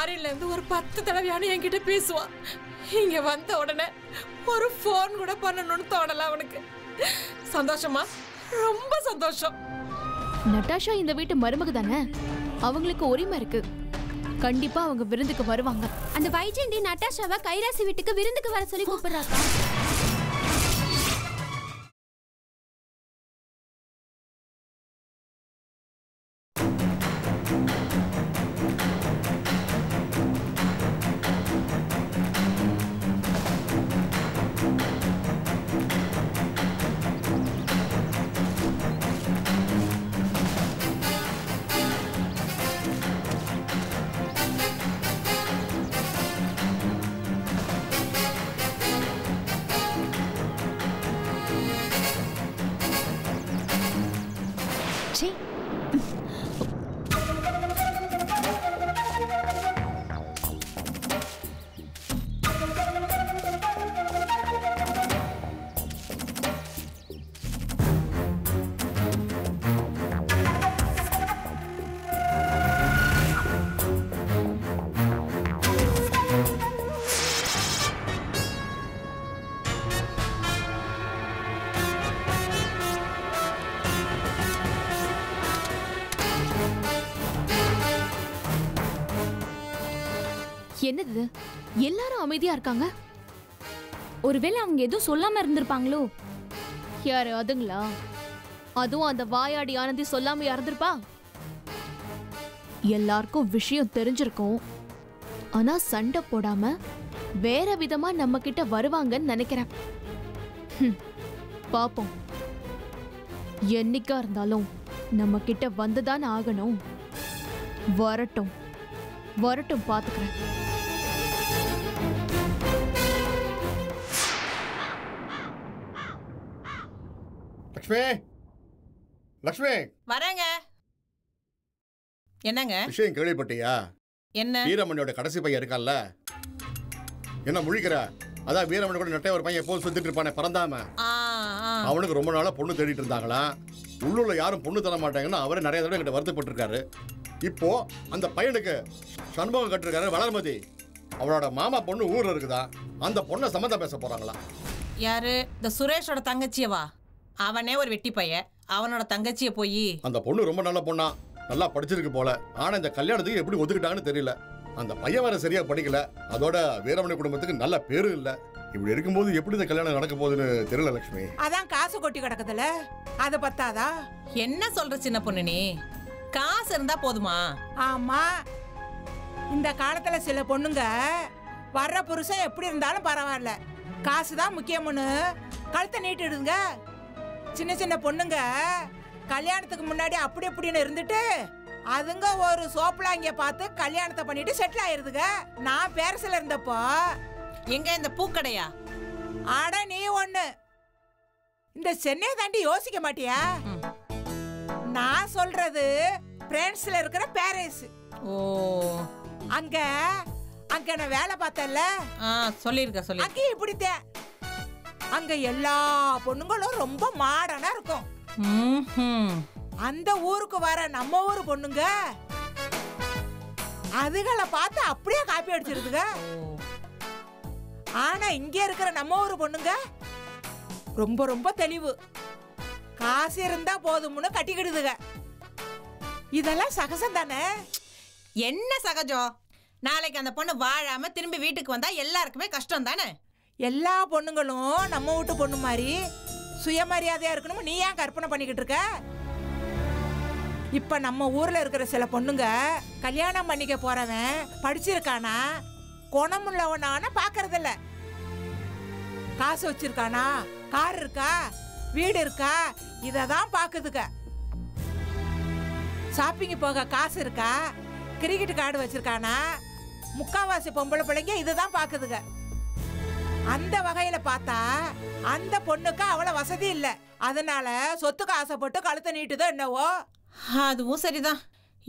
ஃபாரின்ல இருந்து ஒரு 10 தடவையான என்கிட்ட பேசுவான். இங்க வந்த உடனே ஒரு போன் கூட பண்ணணும்னு தோணல அவனுக்கு. சந்தோஷமா? ரொம்ப சந்தோஷம். நட்டாஷா இந்த வீட்டு மருமக தானே, அவங்களுக்கு உரிமை இருக்கு. கண்டிப்பா அவங்க விருந்துக்கு வருவாங்க. அந்த வைஜெயந்தி நட்டாஷாவை கைராசி வீட்டுக்கு விருந்துக்கு வர சொல்லி கூப்பிடுறாக்கா. என்னது எல்லாரும் அமைதியா இருக்காங்க? ஒருவேளை அவங்க எதுவும் சொல்லாம இருந்திருப்பாங்களோ? யாரு அதுங்களா? அதுவும் அந்த வாயாடி ஆனந்தி சொல்லாம இறந்திருப்பா. எல்லாருக்கும் விஷயம் தெரிஞ்சிருக்கும். ஆனா சண்டை போடாம வேற விதமா நம்ம கிட்ட வருவாங்கன்னு நினைக்கிறேன். பாப்போம். என்னைக்கா இருந்தாலும் நம்ம கிட்ட வந்துதான் ஆகணும். வரட்டும் வரட்டும், பாத்துக்கிறேன். லக்ஷ்மி, லக்ஷ்மி வரேங்க. என்னங்க விஷயம் கேள்விப்பட்டியா? என்ன? வீரமணியோட கடைசி பையன் இருக்கான்ல, என்ன முழிக்கிற? அதான் வீரமணி கூட நெட்டைய ஒரு பையன் எப்போது சுத்திட்டு இருப்பானே, பறந்தாம. அவனுக்கு ரொம்ப நாளா பொண்ணு தேடிட்டு இருந்தாங்களாம். உள்ளூர்ல யாரும் பொண்ணு தர மாட்டாங்கன்னு அவரே நிறைய தடவை என்கிட்ட வருத்தப்பட்டு இருக்காரு. இப்போ அந்த பையனுக்கு சண்முகம் கட்டிருக்காரு வளர்மதி. அவனோட மாமா பொண்ணு ஊர்ல இருக்குதா, அந்த பொண்ணை சம்மந்தம் பேச போறாங்களா. யாரு? இந்த சுரேஷோட தங்கச்சியவா? அவனே ஒரு வெட்டி பையன், அவனோட தங்கச்சிய போய். அந்த பொண்ணு ரொம்ப நல்ல பொண்ணா, நல்லா படிச்சிருக்கு போல. ஆனா இந்த கல்யாணத்துக்கு எப்படி ஒதுக்கிட்டாங்கன்னு தெரியல. அந்த பையன் வேற சரியா படிக்கல. அதோட வீரமணி குடும்பத்துக்கு நல்ல பேரும் இல்ல. இப்படி இருக்கும்போது எப்படி இந்த கல்யாணம் நடக்க போகுதுன்னு தெரியல லட்சுமி. அதான் காசு கொட்டி கிடக்குதுல, அது பத்தாதா? என்ன சொல்ற சின்ன பொண்ணு நீ? காசு இருந்தா போதுமா? ஆமா, இந்த காலத்துல சில பொண்ணுங்க வர்ற புருஷன் எப்படி இருந்தாலும் பரவாயில்ல, காசுதான் முக்கியம்னு கழுத்தை நீட்டிடுங்க. சின்ன சின்ன பொண்ணுங்க கல்யாணத்துக்கு முன்னாடி அப்படி இப்படின்னு இருந்துட்டு அதுங்க ஒரு சோப்பலாங்க பார்த்து கல்யாணத்தை பண்ணிட்டு செட்டில் ஆயிருதுங்க. நான் பேரசில இருந்தப்போ. எங்க இந்த பூக்கடையா? ஆட நீ ஒண்ணு இந்த சென்னை தாண்டி யோசிக்க மாட்டியா? நான் சொல்றது பிரான்ஸ்ல இருக்கிற பாரிஸ். ஓ, அங்க அங்க நான் வேலை பார்த்தேன்ல. சொல்லிருக்க சொல்லி. அங்க இப்படித்தான். அங்க எல்லா பொண்ணுங்களும் ரொம்ப மாடனா இருக்கும். அந்த ஊருக்கு வர நம்ம ஊரு பொண்ணுங்க அதுகளை பார்த்து அப்படியே காப்பி அடிச்சிருதுங்க. ஆனா இங்க இருக்கிற நம்ம ஊரு பொண்ணுங்க ரொம்ப ரொம்ப தெளிவு. காசு இருந்தா போதும்னு கட்டிக்கிடுதுங்க. இதெல்லாம் சகஜம் தானே? என்ன சகஜம்? நாளைக்கு அந்த பொண்ணு வாழாம திரும்பி வீட்டுக்கு வந்தா எல்லாருக்குமே கஷ்டம் தானே? எல்லா பொண்ணுங்களும் நம்ம வீட்டு பொண்ணு மாதிரி சுயமரியாதையா இருக்கணும் நீ ஏன் கற்பனை பண்ணிக்கிட்டு இருக்க? இப்ப நம்ம ஊர்ல இருக்கிற சில பொண்ணுங்க கல்யாணம் பண்ணிக்க போறவன் படிச்சிருக்கானா குணமுள்ளவனான பாக்குறதில்ல. காசு வச்சிருக்கானா, கார் இருக்கா, வீடு இருக்கா, இததான் பாக்குதுங்க. ஷாப்பிங் போக காசு இருக்கா, கிரிக்கெட் கார்டு வச்சிருக்கானா, முக்காவாசி பொம்பளை பிள்ளைங்க இதுதான் பாக்குதுங்க. அந்த வகையில பார்த்தா அந்த பொண்ணுக்கு அவ்வளவு வசதி இல்ல. அதனால சொத்துக்கு ஆசைப்பட்டு கழுத்தை நீட்டுதோ என்னவோ. அதுவும் சரிதான்.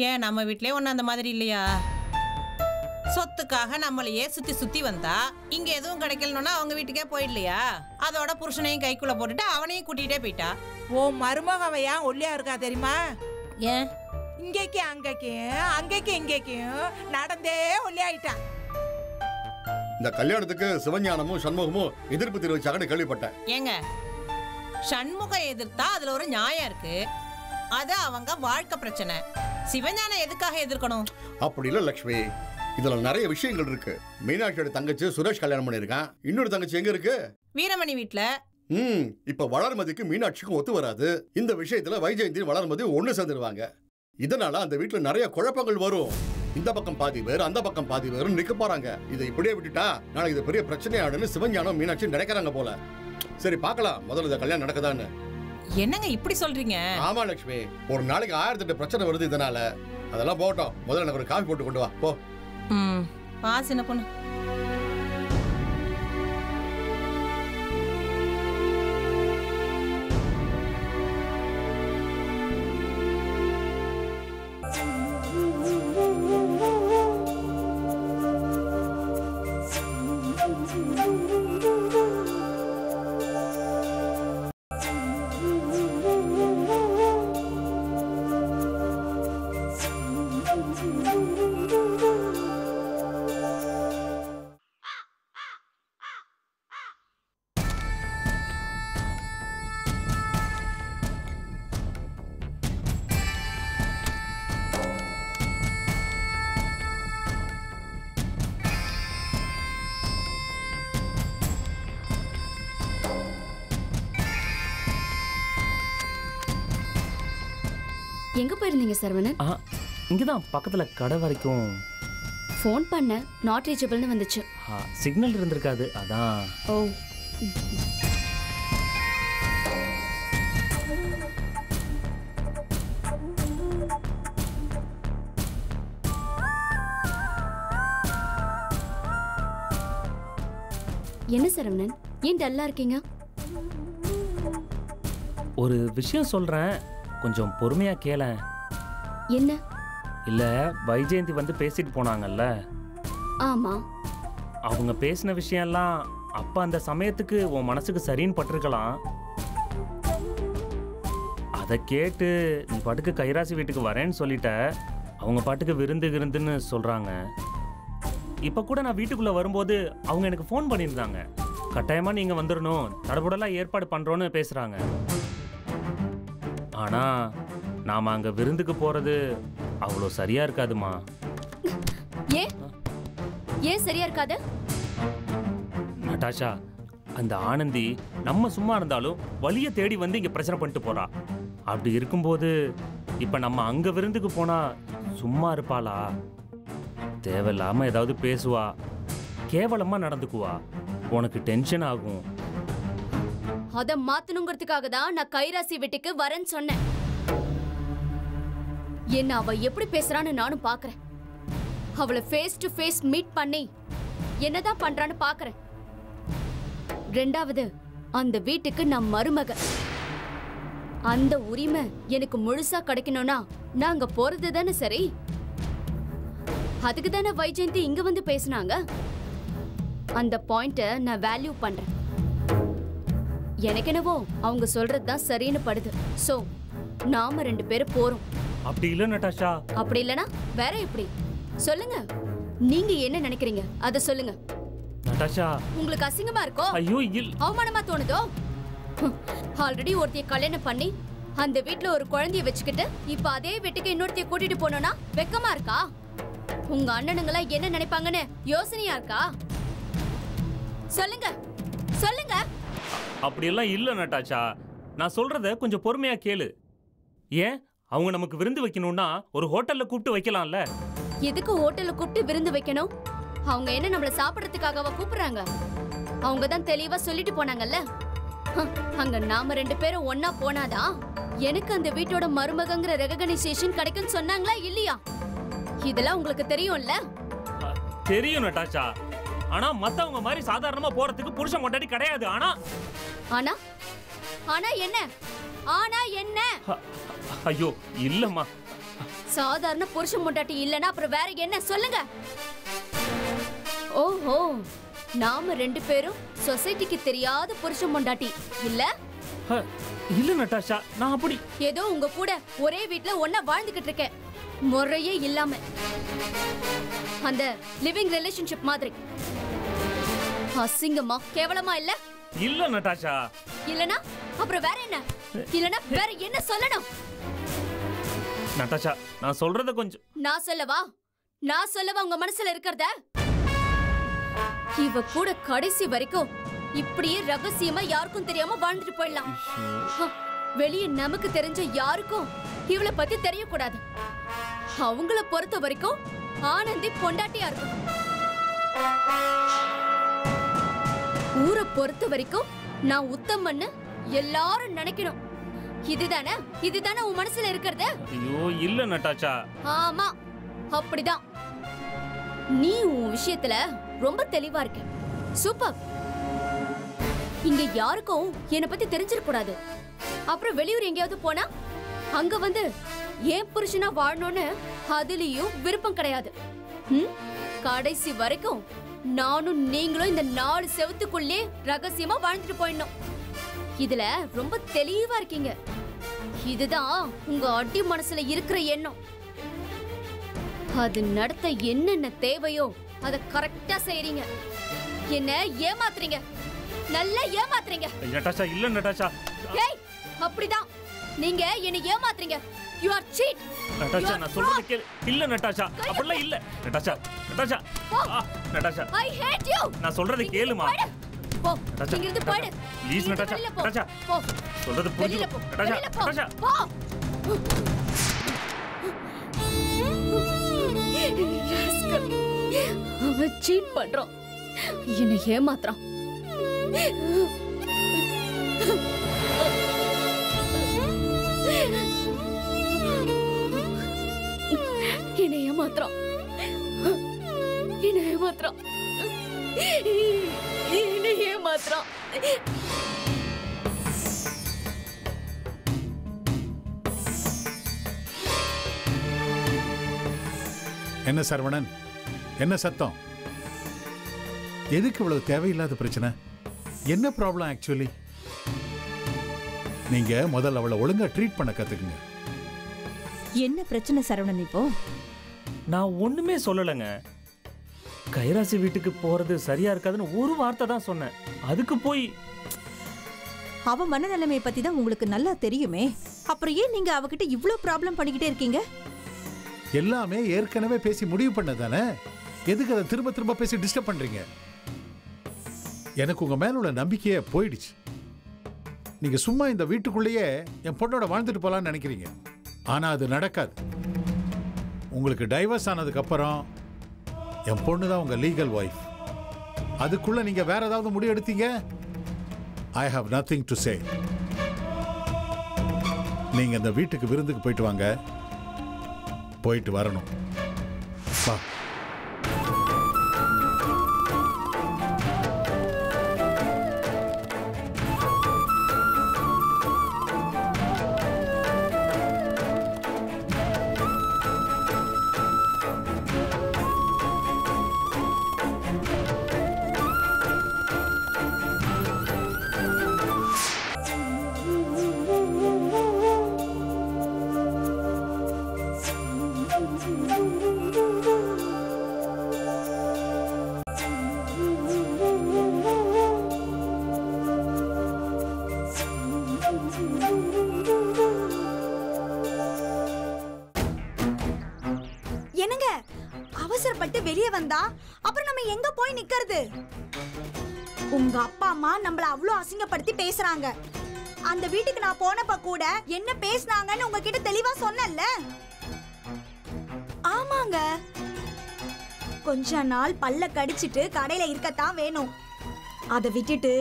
ஏன் நம்ம வீட்லயே ஒண்ணு அந்த மாதிரி இல்லையா? சொத்துக்காக நம்மளையே சுத்தி சுத்தி வந்தா இங்க எதுவும் கிடைக்கலன்னா அவங்க வீட்டுக்கே போயிடலையா? அதோட புருஷனையும் கைக்குள்ள போட்டுட்டு அவனையும் கூட்டிகிட்டே போயிட்டா. ஓ மருமகவையா ஒல்லியா இருக்கா தெரியுமா? ஏன் இங்கேக்கும் அங்கேக்கும் இங்கேக்கும் நடந்தே ஒல்லியாயிட்டான். இந்த கல்யாணத்துக்கு சிவஞானமும் சண்முகமும் எதிர்ப்பு தெரிவிச்சாங்கன்னு கேள்விப்பட்டேன். ஏங்க சண்முகம் எதிர்த்தா அதுல ஒரு நியாயம் இருக்கு. அது அவங்க வாழ்க்கை பிரச்சனை. சிவஞானம் எதுக்காக எதிர்க்கணும்? அப்படி இல்ல லட்சுமி, இதுல நிறைய விஷயங்கள் இருக்கு. மீனாட்சியோட தங்கச்சி சுரேஷ் கல்யாணம் பண்ணிருக்கான். இன்னொரு தங்கச்சி எங்க இருக்கு? வீரமணி வீட்டுல. இப்ப வளர்மதிக்கு மீனாட்சிக்கும் ஒத்து வராது. இந்த விஷயத்துல வைஜெயந்தி வளர்மதி ஒண்ணு சேர்ந்துருவாங்க. இதனால அந்த வீட்டுல நிறைய குழப்பங்கள் வரும். இந்த பக்கம் பாதி பேர், அந்த பக்கம் பாதி பேர் நிக்க போறாங்க. இதை இப்படியே விட்டுட்டா நாளைக்கு இது பெரிய பிரச்சனையாடுன்னு சிவஞானம் மீனாட்சி நினைக்கிறாங்க போல. சரி பார்க்கலாம் முதல்ல இந்த கல்யாணம் நடக்குதான்னு. என்னங்க இப்படி சொல்றீங்க? ஆமா லட்சுமி, ஒரு நாளைக்கு 1008 பிரச்சனை வருது இதனால. அதெல்லாம் போட்டோம், முதல்ல எனக்கு ஒரு காஃபி போட்டு கொண்டு வா போ. சின்ன பொண்ணு. எங்க போயிருந்தீங்க சரவணன்? இங்கதான் பக்கத்துல கடை வரைக்கும். ஃபோன் பண்ண நாட் ரீச்சபிள்னு வந்துச்சு. சிக்னல் இருந்திருக்காது அதான். ஓ என்ன சரவணன், ஏன் டல்லா இருக்கீங்க? ஒரு விஷயம் சொல்றேன், கொஞ்சம் பொறுமையா கேளேன். என்ன? இல்ல வைஜெயந்தி வந்து பேசிட்டு போனாங்கல்ல. ஆமா. அவங்க பேசின விஷயம்லாம் அப்ப அந்த சமயத்துக்கு உன் மனசுக்கு சரின்னு பட்டிருக்கலாம். அதை கேட்டு நீ பாட்டுக்கு கைராசி வீட்டுக்கு வரேன்னு சொல்லிட்ட. அவங்க பாட்டுக்கு விருந்துன்னு சொல்றாங்க. இப்ப கூட நான் வீட்டுக்குள்ள வரும்போது அவங்க எனக்கு ஃபோன் பண்ணியிருந்தாங்க. கட்டாயமா நீங்க வந்துடணும், தடபுடலாம் ஏற்பாடு பண்றோன்னு பேசுறாங்க. ஆனா நாம அங்க விருந்துக்கு போறது அவ்வளோ சரியா இருக்காதுமா. ஏன் சரியா இருக்காது? நட்டாஷா, அந்த ஆனந்தி நம்ம சும்மா இருந்தாலும் வழிய தேடி வந்து இங்க பிரச்சனை பண்ணிட்டு போறா. அப்படி இருக்கும்போது இப்ப நம்ம அங்க விருந்துக்கு போனா சும்மா இருப்பாளா? தேவையில்லாம ஏதாவது பேசுவா, கேவலமா நடந்துக்குவா. உனக்கு டென்ஷன் ஆகும். அத மாத்தணுங்கிறதுக்காக தான் நான் கைராசி வீட்டுக்கு வரேன்னு சொன்னேன். என்ன அவ எப்படி பேசுறான்னு நானும் பாக்குறேன். அவளை ஃபேஸ் டு ஃபேஸ் மீட் பண்ணி என்னதான் பண்றான்னு பாக்குறேன். ரெண்டாவது, அந்த வீட்டுக்கு நான் மருமக. அந்த உரிமை எனக்கு முழுசா கிடைக்கணும்னா நாங்க போறது தானே சரி. அதுக்கு தானே வைஜெயந்தி இங்க வந்து பேசினாங்க. அந்த பாயிண்ட நான் வேல்யூ பண்றேன். எனக்கு என்னவோ அவங்க சொல்றதுதான் சரின்னு படுது. சோ நாம 2 பேரும் போறோம். அப்படி இல்ல நட்டாஷா. அப்படி இல்லனா வேற எப்படி? சொல்லுங்க, நீங்க என்ன நினைக்கிறீங்க அத சொல்லுங்க. நட்டாஷா, உங்களுக்கு அசிங்கமா இருக்கோ? ஐயோ இல்ல. அவமானமா தோணுதோ? ஆல்ரெடி ஒருத்திய கல்யாணம் பண்ணி அந்த வீட்ல ஒரு குழந்தைய வச்சுக்கிட்டு இப்ப அதே வீட்டுக்கு இன்னொருத்திய கூட்டிட்டு போனோம்னா வெக்கமா இருக்கா? உங்க அண்ணனுங்களா என்ன நினைப்பாங்கன்னு யோசனையா இருக்கா? சொல்லுங்க சொல்லுங்க. அப்படியெல்லாம் இல்ல நட்டாச்சா. நான் சொல்றத கொஞ்சம் பொறுமையா கேளு. ஏன் அவங்க நமக்கு விருந்து வைக்கணும்னா ஒரு ஹோட்டல்ல கூப்பிட்டு வைக்கலாம்ல. எதுக்கு ஹோட்டல்ல கூப்பிட்டு விருந்து வைக்கணும்? அவங்க என்ன நம்மள சாப்பிடறதுக்காகவா கூப்பிடுறாங்க? அவங்க தான் தெளிவா சொல்லிட்டு போனாங்கல்ல. அங்க நாம 2 பேரும் ஒன்னா போனாதான் எனக்கு அந்த வீட்டோட மருமகங்கிற ரெகக்னைசேஷன் கிடைக்கும்னு சொன்னாங்களா இல்லையா? இதெல்லாம் உங்களுக்கு தெரியும்ல? தெரியும் நட்டாச்சா. ஆனா மத்தவங்க மாதிரி சாதாரணமா போறதுக்கு புருஷன் கொண்டாடி கிடையாது. ஆனா ஆனா ஆனா என்ன? ஆனா என்ன? ஐயோ இல்லம்மா. சாதாரண புருஷன் பொண்டாட்டி இல்லனா அப்புறம் வேற என்ன சொல்லுங்க? ஓஹோ, நாம 2 பேரும் சொசைட்டிக்கு தெரியாத புருஷன் பொண்டாட்டி இல்ல? இல்ல நட்டாஷா, நான் அப்படி ஏதோ உங்க கூட ஒரே வீட்ல ஒண்ணா வாழ்ந்துகிட்டு இருக்கேன். முறையே இல்லாம அந்த லிவிங் ரிலேஷன்ஷிப் மாதிரி அசிங்கமா கேவலமா இல்ல இல்ல நட்டாஷா. இல்லனா அப்புறம் வேற என்ன? இல்லனா வேற என்ன சொல்லணும்? நட்டாஷா நான் சொல்றத கொஞ்சம் நான் சொல்லவா உங்க மனசுல இருக்கிறத? இவ கூட கடைசி வரைக்கும் இப்படியே ரகசியமா யாருக்கும் தெரியாம வாழ்ந்துட்டு போயிடலாம். வெளியே நமக்கு தெரிஞ்ச யாருக்கும் இவளை பத்தி தெரியக்கூடாது. அவங்கள பொறுத்த வரைக்கும் ஆனந்தி பொண்டாட்டியா இருக்கும். ஊரை பொறுத்த வரைக்கும் நான் உத்தமன்னு எல்லாரும் நினைக்கணும். இதுதானே உன் மனசுல இருக்கிறது? ஐயோ இல்ல நட்டாஷா. ஆமா அப்படிதான். நீ உன் விஷயத்துல ரொம்ப தெளிவா இருக்க. சூப்பர். இங்க யாருக்கும் என்னை பத்தி தெரிஞ்சிட கூடாது. அப்புறம் வெளியூர் எங்கேயாவது போனா அங்க வந்து ஏன் புருஷனா வாழணும்னு அதுலயும் விருப்பம் கிடையாது. கடைசி வரைக்கும் நானும் நீங்களும் இந்த 4 செவத்துக்குள்ளே ரகசியமா வாழ்ந்துட்டு போயிடணும். இதுல ரொம்ப தெளிவா இருக்கீங்க. இதுதான் உங்க அடி மனசுல இருக்கிற எண்ணம். அது நடத்த என்னென்ன தேவையோ அத கரெக்டா செய்றீங்க. என்ன ஏமாத்துறீங்க, நல்லா ஏமாத்துறீங்க. நட்டாஷா இல்ல நட்டாஷா. ஏய் அப்படிதான் நீங்க என்ன ஏமாத்துறீங்க. You are cheat. நட்டாஷா நான் சொல்றது கேளு. இல்ல நட்டாஷா அப்படிலாம் இல்ல. Natasha Natasha I hate you. நான் சொல்றது கேளுமா. போ இங்க இருந்து போடு. Please Natasha. நட்டாஷா போ சொல்றது புரியுது. நட்டாஷா நட்டாஷா போ. அவன் சீட் பண்றான், என்னை ஏமாத்துறான். என்னை ஏமாத்துறான். என்ன சரவணன், என்ன சத்தம்? எதுக்கு இவ்வளவு தேவையில்லாத பிரச்சனை? என்ன ப்ராப்ளம் ஆக்சுவலி? நீங்க முதல்ல அவளை ஒழுங்கா ட்ரீட் பண்ண கத்துக்குங்க. என்ன பிரச்சனை சரவணன் இப்போ? நான் ஒண்ணுமே சொல்லலைங்க. கைராசி வீட்டுக்கு போறது சரியா இருக்காதுன்னு ஒரு வார்த்தை தான் சொன்னேன். அதுக்கு போய் அவ மனநிலைமையை பத்தி தான் உங்களுக்கு நல்லா தெரியுமே. அப்புறம் ஏன் நீங்க அவகிட்ட இவ்ளோ ப்ராப்ளம் பண்ணிக்கிட்டே இருக்கீங்க? எல்லாமே ஏற்கனவே பேசி முடிவு பண்ணதானே. எதுக்கு அதை திரும்ப திரும்ப பேசி டிஸ்டர்ப் பண்றீங்க? எனக்கு உங்க மேல உள்ள நம்பிக்கையே போயிடுச்சு. நீங்க சும்மா இந்த வீட்டுக்குள்ளேயே என் பொண்ணோட வாழ்ந்துட்டு போலான்னு நினைக்கிறீங்க. ஆனா அது நடக்காது. உங்களுக்கு டைவர்ஸ் ஆனதுக்கு அப்புறம் என் பொண்ணு தான் உங்க லீகல் ஒய்ஃப். அதுக்குள்ள நீங்க வேற ஏதாவது முடிவு எடுத்தீங்க, I have nothing to say. நீங்க இந்த வீட்டுக்கு விருந்துக்கு போயிட்டு வாங்க. போயிட்டு வரணும். வா. என்னங்க அவசரப்பட்டு வெளியே வந்தா அப்புறம் நம்ம எங்க போய் நிக்கிறது? உங்க அப்பா அம்மா நம்மள அவ்வளவு அசிங்கப்படுத்தி பேசுறாங்க. அந்த வீட்டுக்கு நான் போனப்ப கூட என்ன பேசினாங்கன்னு உங்ககிட்ட தெளிவா சொன்னேன்ல. ஆமாங்க, கொஞ்ச நாள் பல்ல கடிச்சிட்டு கடையில இருக்கத்தான் வேணும். அதை விட்டுட்டு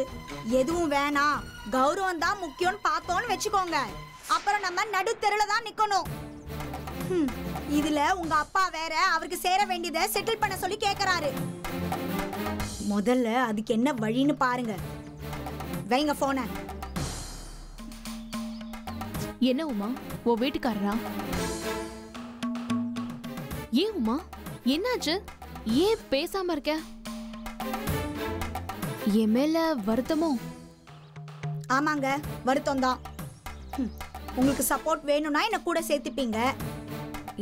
எதுவும் வேணாம், கௌரவம் தான் முக்கியம்னு பார்த்தோன்னு வச்சுக்கோங்க. அப்புறம் நம்ம நடுத்தெருல தான் நிக்கணும். இதுல உங்க அப்பா வேற அவருக்கு சேர வேண்டியதை செட்டில் பண்ண சொல்லி கேக்குறாரு. முதல்ல அதுக்கு என்ன வழின்னு பாருங்க. வைங்க போன. என்ன உமா, உன் வீட்டுக்காரரா? ஏன் உமா, என்னாச்சு? ஏன் பேசாம இருக்க? என் மேல வருத்தமோ? ஆமாங்க, வருத்தம் தான். உங்களுக்கு சப்போர்ட் வேணும்னா என்ன கூட சேர்த்துப்பீங்க.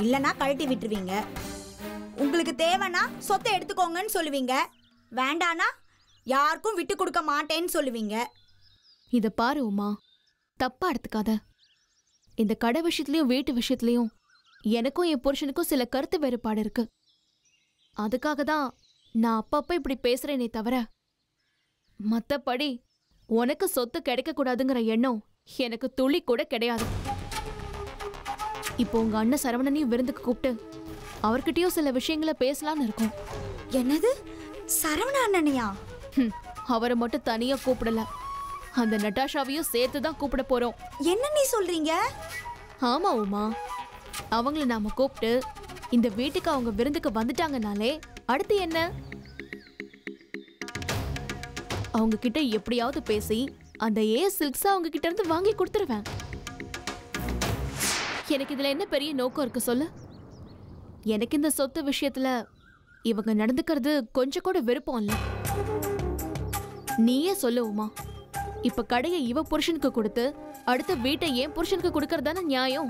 இல்லனா கழட்டி விட்டுருவீங்க. உங்களுக்கு தேவைன்னா சொத்தை எடுத்துக்கோங்கன்னு சொல்லுவீங்க, வேண்டானா யாருக்கும் விட்டு கொடுக்க மாட்டேன்னு சொல்லுவீங்க. இத பாரு உமா, தப்பா எடுத்துக்காத. இந்த கடை விஷயத்துலயும் வீட்டு விஷயத்துலயும் எனக்கும் என் புருஷனுக்கும் சில கருத்து வேறுபாடு இருக்கு. அதுக்காக தான் நான் அப்பப்ப இப்படி பேசுறேனே தவிர மத்தபடி உனக்கு சொத்து கிடைக்க கூடாதுங்கிற எண்ணம் எனக்கு துளி கூட கிடையாது. இப்போ உங்க அண்ணன் சரவணனையும் விருந்துக்கு கூப்பிட்டு அவர்கிட்டயும் சில விஷயங்களை பேசலாம்னு இருக்கோம். என்னது, சரவண அண்ணனையா? அவரை மட்டும் தனியா கூப்பிடல, அந்த நட்டாஷாவையும் சேர்த்து தான் கூப்பிட போறோம். என்ன நீ சொல்றீங்க? ஆமா உமா, அவங்கள நாம கூப்பிட்டு இந்த வீட்டுக்கு அவங்க விருந்துக்கு வந்துட்டாங்கனாலே அடுத்து என்ன, அவங்க கிட்ட எப்படியாவது பேசி அந்த சில்க்ஸா அவங்க கிட்ட இருந்து வாங்கி கொடுத்துருவேன். எனக்கு இதுல என்ன பெரிய நோக்கம் இருக்கு சொல்லு? எனக்கு இந்த சொத்து விஷயத்துல இவங்க நடந்துக்கிறது கொஞ்சம் கூட விருப்பம் இல்ல. நீயே சொல்லு உமா, இப்ப கடையை இவ புருஷனுக்கு கொடுத்து அடுத்த வீட்டை ஏன் புருஷனுக்கு கொடுக்கறதான நியாயம்?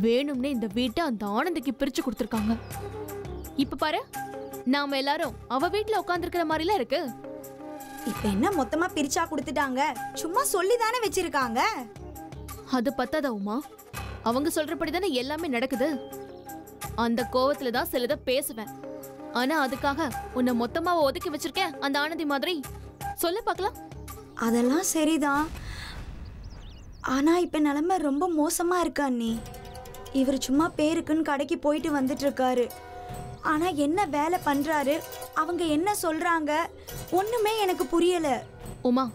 வேணும்னே இந்த வீட்டை அந்த ஆனந்திக்கு பிரிச்சு கொடுத்துருக்காங்க. இப்ப பாரு, நாம எல்லாரும் அவ வீட்டுல உட்கார்ந்துருக்கிற மாதிரிலாம் இருக்கு. இப்ப என்ன மொத்தமா பிரிச்சா கொடுத்துட்டாங்க, சும்மா சொல்லி தானே வச்சிருக்காங்க. அது பத்தாதா உமா, அவங்க சொல்றபடி தானே எல்லாமே நடக்குது. அந்த கோவத்துல தான் சிலத பேசுவேன். ஆனா அதுக்காக உன்னை மொத்தமா ஒதுக்கி வச்சிருக்கேன் அந்த ஆனந்தி மாதிரி? சொல்ல பார்க்கலாம். அதெல்லாம் சரிதான், ஆனா இப்ப நிலைமை ரொம்ப மோசமா இருக்கா அண்ணி. இவர் சும்மா பேருக்குன்னு கடைக்கு போயிட்டு வந்துட்டு இருக்காரு, ஆனா என்ன வேலை பண்றாரு, அவங்க என்ன சொல்றாங்க, ஒண்ணுமே எனக்கு புரியல. உமா,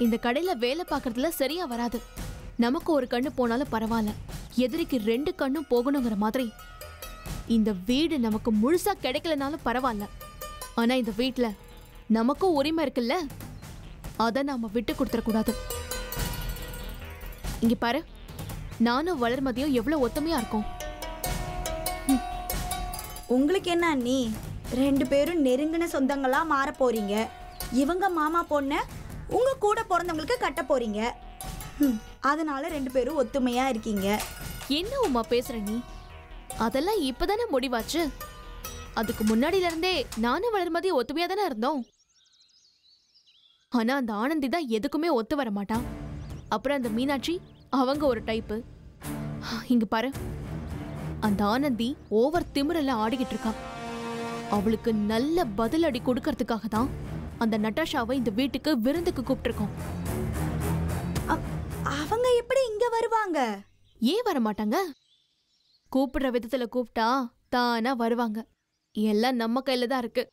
இந்த கடையில வேலை பார்க்கறதுல சரியா வராது. நமக்கு ஒரு கண்ணு போனாலும் பரவாயில்ல, எதிரிக்கு 2 கண்ணும் போகணுங்கிற மாதிரி இந்த வீடு நமக்கு முழுசா கிடைக்கலனாலும் பரவாயில்ல. ஆனா இந்த வீட்டுல நமக்கும் உரிமை இருக்குல்ல, அதை நாம விட்டு கொடுத்துடக்கூடாது. இங்க பாரு, நானும் வளர்மதியும் எவ்வளவு ஒத்துமையா இருக்கோம். உங்களுக்கு என்ன அண்ணி, 2 பேரும் நெருங்கின சொந்தங்களா மாற போறீங்க. இவங்க மாமா பொண்ண உங்க கூட பிறந்தவங்களுக்கு கட்ட போறீங்க. அதனால 2 பேரும் ஒத்துமையா இருக்கீங்க. என்ன உமா பேசுற நீ? அதெல்லாம் இப்பதானே முடிவாச்சு. அதுக்கு முன்னாடில இருந்தே நானும் வளர்மதி ஒத்துமையா தானே இருந்தோம். ஆனா அந்த ஆனந்தி தான் எதுக்குமே ஒத்து வர மாட்டான். அப்புறம் அந்த மீனாட்சி, அவங்க ஒரு டைப்பு. இங்க பாரு, அந்த ஆனந்தி ஓவர் திமிரெல்லாம் ஆடிக்கிட்டு இருக்கா. அவளுக்கு நல்ல பதிலடி கொடுக்கறதுக்காக தான் அந்த நட்டாஷாவை இந்த வீட்டுக்கு விருந்துக்கு கூப்பிட்டுருக்கோம். அவங்க எப்படி இங்க வருவாங்க? ஏன் வர மாட்டாங்க? கூப்பிடுற விதத்துல கூப்பிட்டா தானா வருவாங்க. எல்லாம் நம்ம கையில தான் இருக்கு.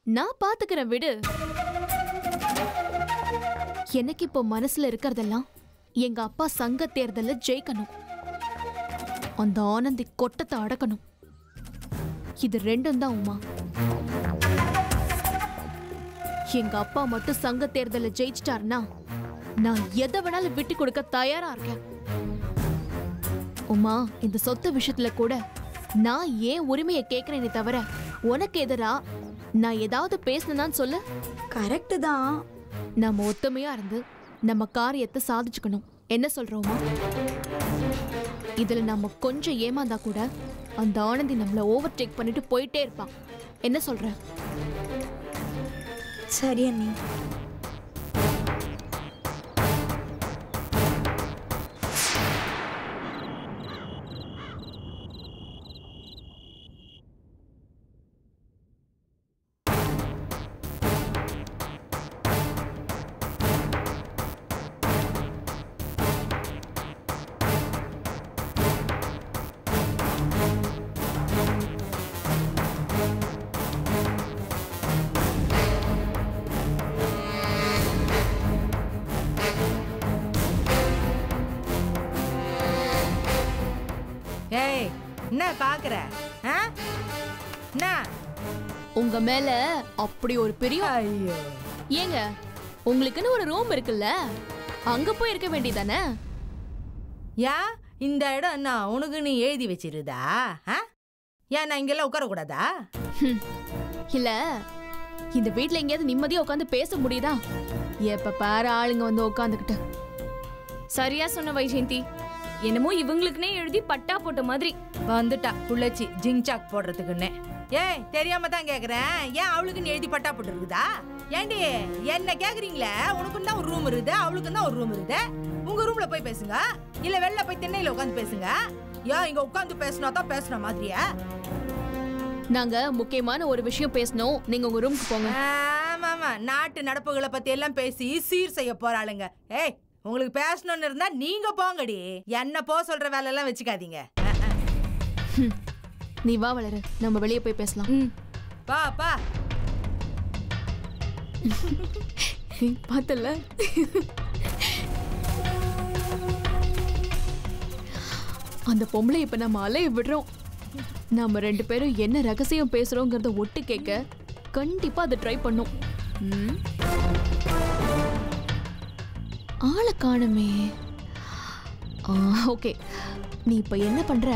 நான் பாத்துக்கிறேன், விடு. எனக்கு இப்போ மனசுல இருக்கிறதெல்லாம் எங்க அப்பா சங்க தேர்தல்ல ஜெயிக்கணும், அந்த ஆனந்தி கொட்டத்தை அடக்கணும். இது 2ம் தான் உமா. எங்க அப்பா மட்டும் சங்க தேர்தல்ல ஜெயிச்சிட்டாருன்னா நான் எதை வேணாலும் விட்டு கொடுக்க தயாரா இருக்கேன். உமா, இந்த சொத்து விஷயத்துல கூட நான் ஏன் உரிமையை கேட்கிறேனே தவிர உனக்கு எதிரா நான் ஏதாவது பேசினேன்னு சொல்லு. கரெக்ட் தான். நம்ம ஒத்துமையா இருந்து நம்ம காரியத்தை சாதிச்சுக்கணும். என்ன சொல்றோமா? இதுல நம்ம கொஞ்சம் ஏமாந்தா கூட அந்த ஆனந்தி நம்மள ஓவர் டேக் பண்ணிட்டு போயிட்டே இருப்பான். என்ன சொல்ற? சரி அண்ணி. ஏய், என்ன பாக்குற? என்ன உங்க மேல அப்படி ஒரு பெரிய ஐயோ, ஏங்க, உங்களுக்குன்னு ஒரு ரூம் இருக்குல்ல, அங்க போய் இருக்க வேண்டியதானே? யா இந்த இடம் என்ன உனக்கு நீ எழுதி வச்சிருதா? ஏன் நான் இங்கெல்லாம் உட்காரக்கூடாதா? இல்ல, இந்த வீட்ல எங்கேயாவது நிம்மதியா உட்காந்து பேச முடியுதா? எப்ப பாரு ஆளுங்க வந்து உட்காந்துக்கிட்டு. சரியா சொன்ன வைஜெயந்தி. என்னமோ இவங்களுக்குனே எழுதி பட்டா போட்ட மாதிரி வந்துட்டா புள்ளச்சி ஜிங்சாக் போடுறதுக்குன்னு. ஏய் தெரியாம தான் கேக்குறேன், ஏன் அவளுக்குன்னு எழுதி பட்டா போட்டு இருக்குதா? ஏண்டி என்ன கேக்குறீங்களே? உனக்கும் தான் ஒரு ரூம் இருக்குது, அவளுக்கும் தான் ஒரு ரூம் இருக்குது. உங்க ரூம்ல போய் பேசுங்க, இல்ல வெளில போய் திண்ணையில உட்காந்து பேசுங்க. ஏன் இங்க உட்காந்து பேசினா தான் பேசுன மாதிரியா? நாங்க முக்கியமான ஒரு விஷயம் பேசணும், நீங்க உங்க ரூமுக்கு போங்க. ஆமாமா, நாட்டு நடப்புகளை பத்தி எல்லாம் பேசி சீர் செய்ய போறாளுங்க. ஏய் உங்களுக்கு பேசணும்னு இருந்தா நீங்க போங்கடி, என்ன போ சொல்ற வேலை எல்லாம் வச்சுக்காதீங்க. நீ வா வளரு, நம்ம வெளியே போய் பேசலாம். பா பா. பார்த்தல அந்த பொம்பளை இப்ப நம்ம அலைய விடுறோம். நம்ம 2 பேரும் என்ன ரகசியம் பேசுறோங்கிறத ஒட்டு கேட்க கண்டிப்பா அதை ட்ரை பண்ணும். ஆளை காணுமே. ஓகே, நீ இப்ப என்ன பண்ற?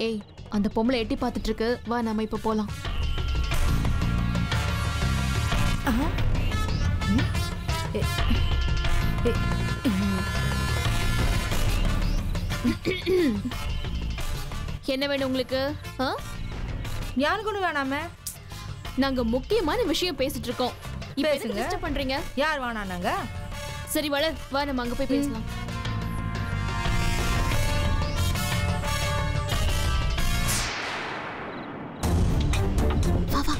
ஏய், அந்த பொம்பளை எட்டி பார்த்துட்டு இருக்கு, வா நாம இப்ப போலாம். என்ன வேணும் உங்களுக்கு? யாருக்கு ஒண்ணு வேணாமே, நாங்க முக்கியமான விஷயம் பேசிட்டு இருக்கோம். இப்ப எதுக்கு டிஸ்டர்ப் பண்றீங்க? யார் வேணானாங்க? சரி வளர், வா நம்ம அங்க போய் பேசலாம். வா வா.